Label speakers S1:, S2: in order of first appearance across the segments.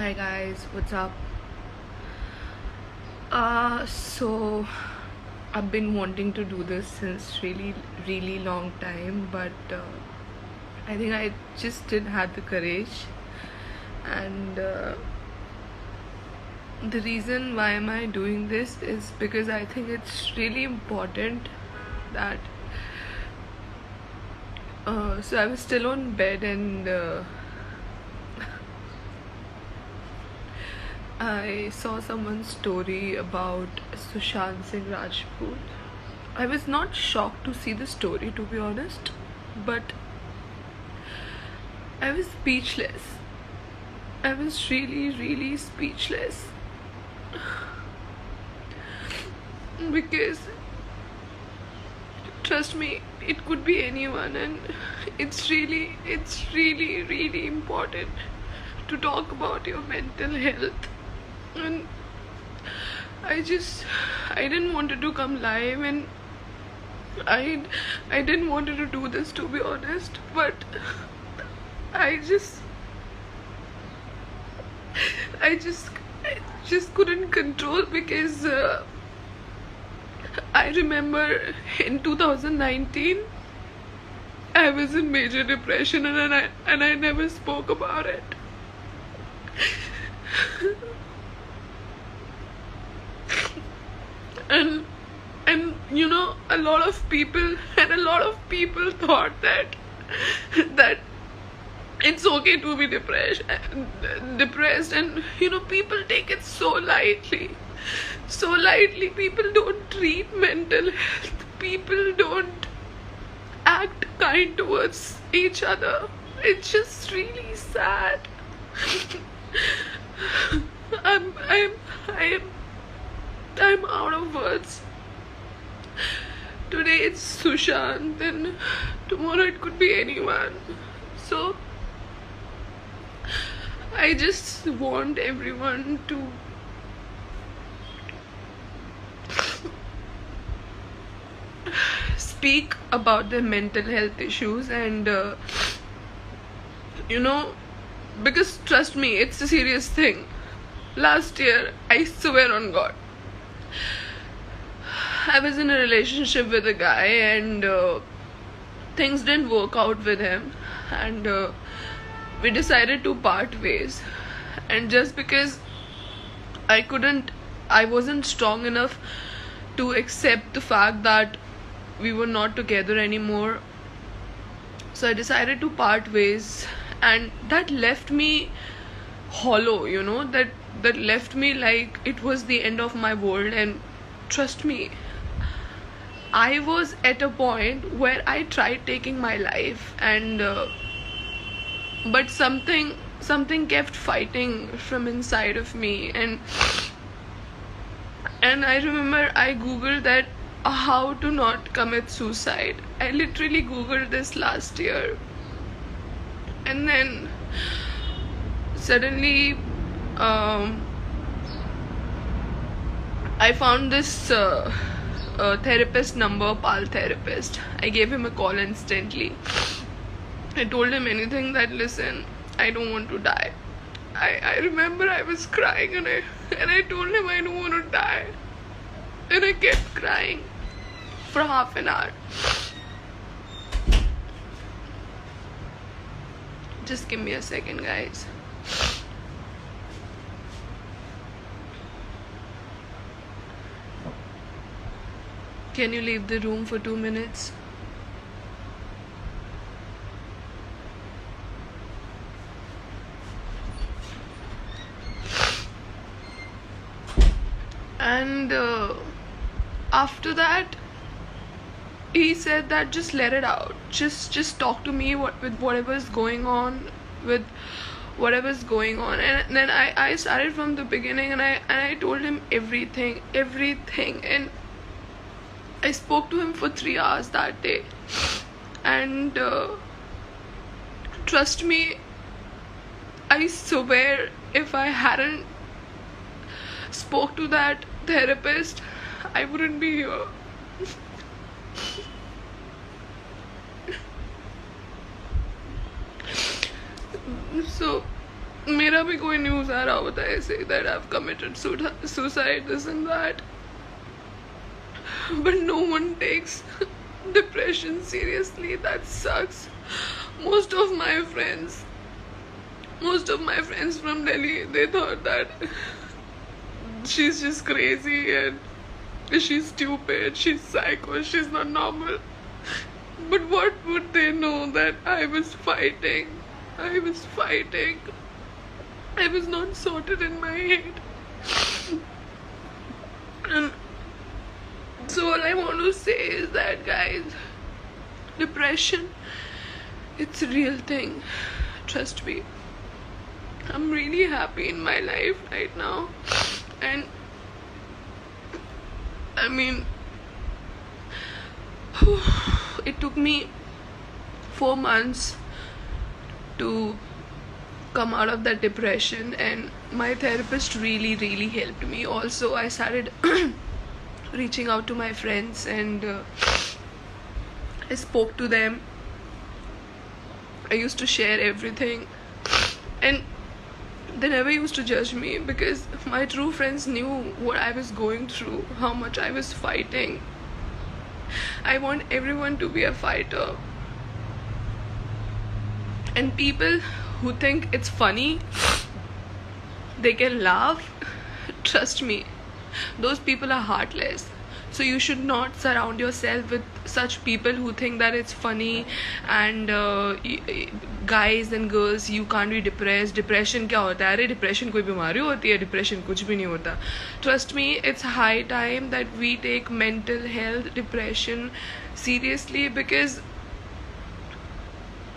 S1: Hi guys, what's up? So I've been wanting to do this since really long time, but I think I just didn't have the courage. And the reason why am I doing this is because I think it's really important that. So I was still on bed and. I saw someone's story about Sushant Singh Rajput. I was not shocked to see the story, to be honest, but I was speechless. I was really speechless because trust me, it could be anyone, and it's really important to talk about your mental health. And I didn't want to come live, and I didn't want to do this, to be honest, but I just I just couldn't control because I remember in 2019 I was in major depression, and I never spoke about it. and you know, a lot of people thought that it's okay to be depressed, and you know, people take it so lightly. People don't treat mental health, people don't act kind towards each other. It's just really sad. I'm I'm I'm I'm out of words. Today it's Sushant, and tomorrow it could be anyone. So I just want everyone to speak about their mental health issues, and you know, because trust me, it's a serious thing. Last year, I swear on God, I was in a relationship with a guy, and things didn't work out with him, and we decided to part ways. And just because I wasn't strong enough to accept the fact that we were not together anymore, so I decided to part ways, and that left me hollow, you know, that left me like it was the end of my world. And trust me, I was at a point where I tried taking my life, and but something kept fighting from inside of me. And I remember I googled that how to not commit suicide. I literally googled this last year, and then suddenly I found this therapist number, Pal therapist. I gave him a call instantly. I told him anything, that listen, I don't want to die. I remember I was crying, and I told him I don't want to die. And I kept crying for half an hour. Just give me a second, guys. Can you leave the room for 2 minutes? And after that, he said that just let it out, just talk to me with whatever's going on, with whatever's going on. And then I started from the beginning, and I told him everything. And I spoke to him for 3 hours that day, and trust me, I swear, if I hadn't spoke to that therapist, I wouldn't be here. So मेरा भी कोई news आ रहा होता है ऐसे that I've committed suicide, this and that, but no one takes depression seriously. That sucks. Most of my friends from Delhi, they thought that she's just crazy and she's stupid, she's psycho, she's not normal. But what would they know that I was fighting. I was not sorted in my head. And so all I want to say is that, guys, depression, it's a real thing. Trust me. I'm really happy in my life right now. And I mean, it took me 4 months to come out of that depression, and my therapist really helped me. Also, I started reaching out to my friends, and I spoke to them. I used to share everything, and they never used to judge me because my true friends knew what I was going through, how much I was fighting. I want everyone to be a fighter. And people who think it's funny, they can laugh. Trust me, those people are heartless. So you should not surround yourself with such people who think that it's funny, and guys and girls, you can't be depressed. Depression क्या होता है? अरे depression कोई बीमारी होती है? Depression कुछ भी नहीं होता. Trust me, it's high time that we take mental health, depression seriously, because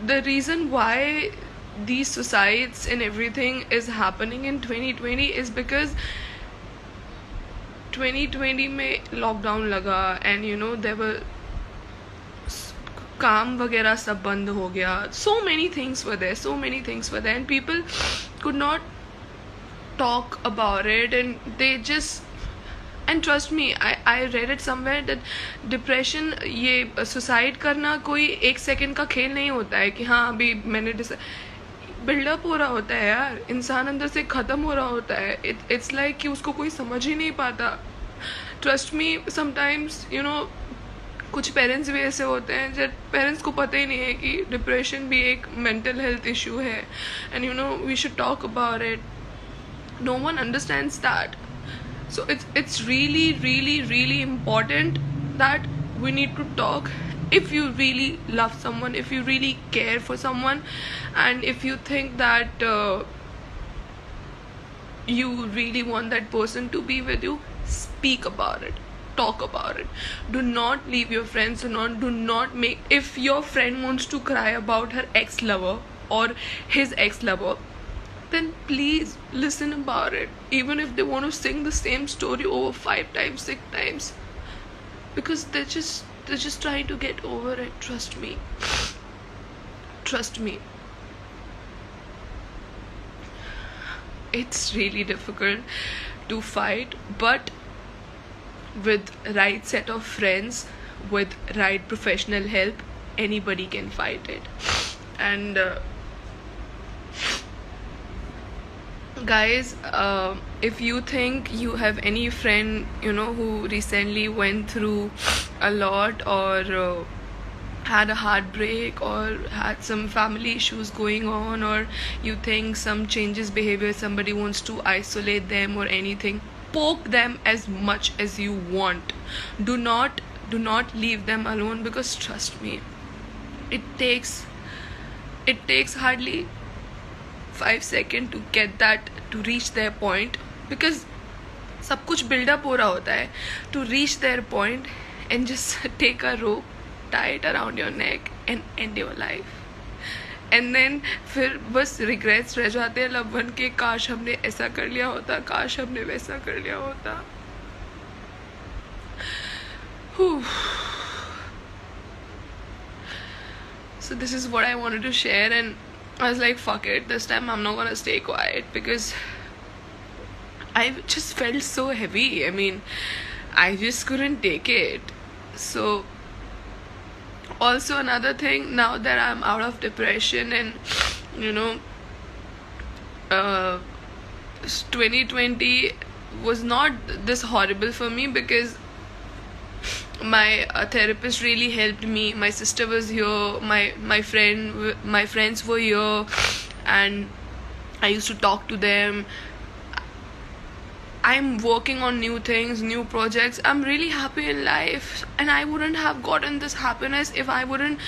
S1: the reason why these suicides and everything is happening in 2020 is because 2020 में लॉकडाउन लगा, and you know there were काम वगैरह सब बंद हो गया. so many things were there and people could not talk about it, and they just, and trust me, I read it somewhere that depression, ये suicide करना कोई 1 सेकेंड का खेल नहीं होता है कि हाँ अभी मैंने बिल्डअप हो रहा होता है यार, इंसान अंदर से ख़त्म हो रहा होता है. इट्स लाइक कि उसको कोई समझ ही नहीं पाता. Trust me, sometimes you know कुछ पेरेंट्स भी ऐसे होते हैं जब पेरेंट्स को पता ही नहीं है कि डिप्रेशन भी एक मेंटल हेल्थ इशू है, and you know we should talk about it. No one understands that. So it's really important that we need to talk. If you really love someone, if you really care for someone, and if you think that you really want that person to be with you, speak about it, talk about it. Do not leave your friends. Do not make, if your friend wants to cry about her ex-lover or his ex-lover, then please listen about it, even if they want to sing the same story over 5 times, 6 times, because they're just trying to get over it. Trust me, it's really difficult to fight, but with right set of friends, with right professional help, anybody can fight it. And guys, if you think you have any friend who recently went through a lot, or had a heartbreak, or had some family issues going on, or you think some changes behavior, somebody wants to isolate them or anything, poke them as much as you want. Do not leave them alone, because trust me, it takes hardly 5 seconds to get that, to reach their point, because सब कुछ build-up हो रहा होता है, to reach their point, and just take a rope, tie it around your neck and end your life. And then फिर बस regrets रह जाते हैं loved one के, काश हमने ऐसा कर लिया होता, काश हमने वैसा कर लिया होता. So this is what I wanted to share, and I was like, fuck it, this time I'm not gonna stay quiet, because I just felt so heavy. I mean, I just couldn't take it. So also another thing, now that I'm out of depression, and uh, 2020 was not this horrible for me because my therapist really helped me. My sister was here, my friends were here, and I used to talk to them. I'm working on new things, new projects. I'm really happy in life, and I wouldn't have gotten this happiness if I wouldn't,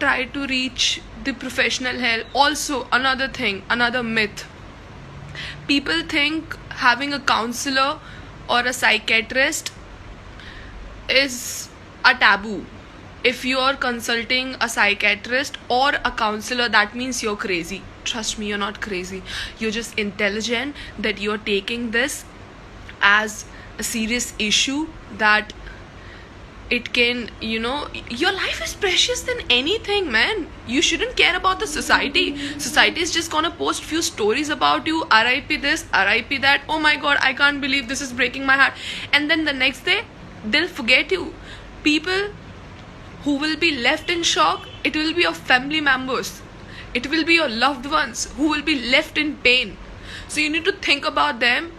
S1: try to reach the professional help. Also, another thing, another myth. People think having a counselor or a psychiatrist is a taboo. If you're consulting a psychiatrist or a counselor, that means you're crazy. Trust me, you're not crazy. You're just intelligent that you're taking this as a serious issue, that it can, your life is precious than anything, man. You shouldn't care about the society. Society is just gonna post few stories about you, RIP this, RIP that, oh my god, I can't believe this is breaking my heart. And then the next day, they'll forget you. People who will be left in shock, it will be your family members. It will be your loved ones who will be left in pain. So you need to think about them.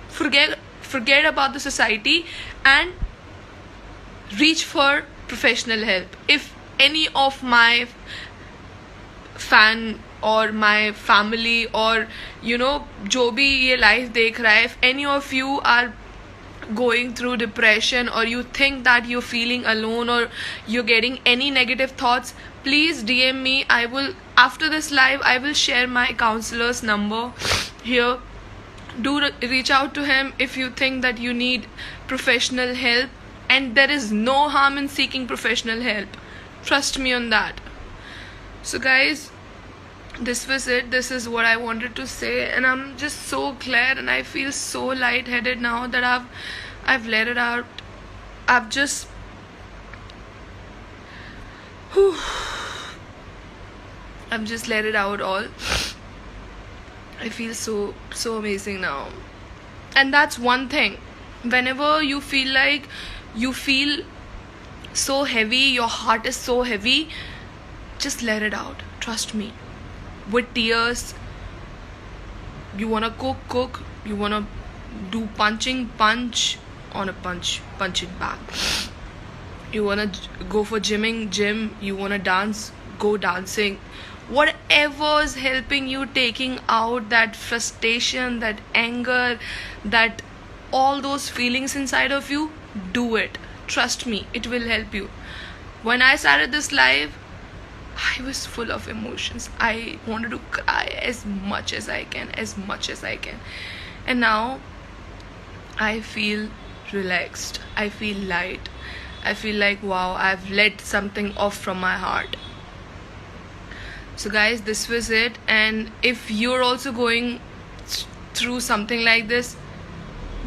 S1: Forget about the society and reach for professional help. If any of my fan or my family or जो भी ये life देख रहा है, if any of you are going through depression or you think that you're feeling alone or you're getting any negative thoughts, please DM me. I will, after this live, I will share my counselor's number here. Do reach out to him if you think that you need professional help, and there is no harm in seeking professional help. Trust me on that. So guys, this was it. This is what I wanted to say, and I'm just so glad and I feel so lightheaded now that I've let it out. I've just I've just let it out all. I feel so amazing now. And that's one thing. Whenever you feel like you feel so heavy, your heart is so heavy, just let it out. Trust me. With tears. You wanna cook. You wanna do punch on a punching bag. You wanna go for gym. You wanna dance, go dancing. Whatever is helping you taking out that frustration, that anger, that all those feelings inside of you, do it. Trust me, it will help you. When I started this live, I was full of emotions. I wanted to cry as much as I can. And now I feel relaxed. I feel light. I feel like, wow, I've let something off from my heart. So guys, this was it. And if you're also going through something like this,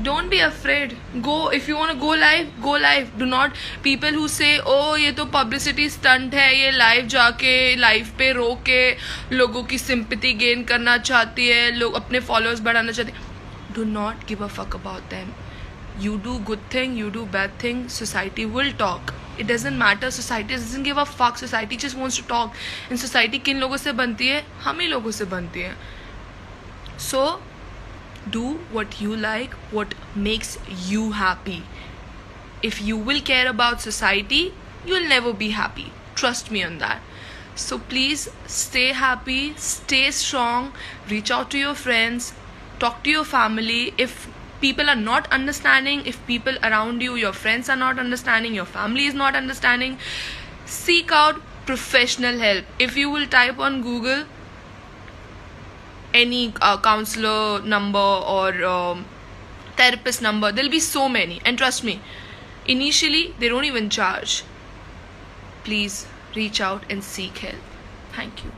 S1: don't be afraid. Go. If you want to go live. Do not, people who say, oh ये तो publicity stunt है, ये live जाके live पे रो के लोगों की sympathy gain करना चाहती है, लोग अपने followers बढ़ाना चाहते हैं, do not give a fuck about them. You do good thing, you do bad thing, society will talk. It doesn't matter. Society doesn't give a fuck. Society just wants to talk. And society किन लोगों से बनती है? हम ही लोगों से बनती है. So do what you like, what makes you happy. If you will care about society, you'll never be happy. Trust me on that. So please stay happy, stay strong, reach out to your friends, talk to your family. If people are not understanding, if people around you, your friends are not understanding, your family is not understanding, seek out professional help. If you will type on Google any counselor number or therapist number, there'll be so many. And trust me, initially they don't even charge. Please reach out and seek help. Thank you.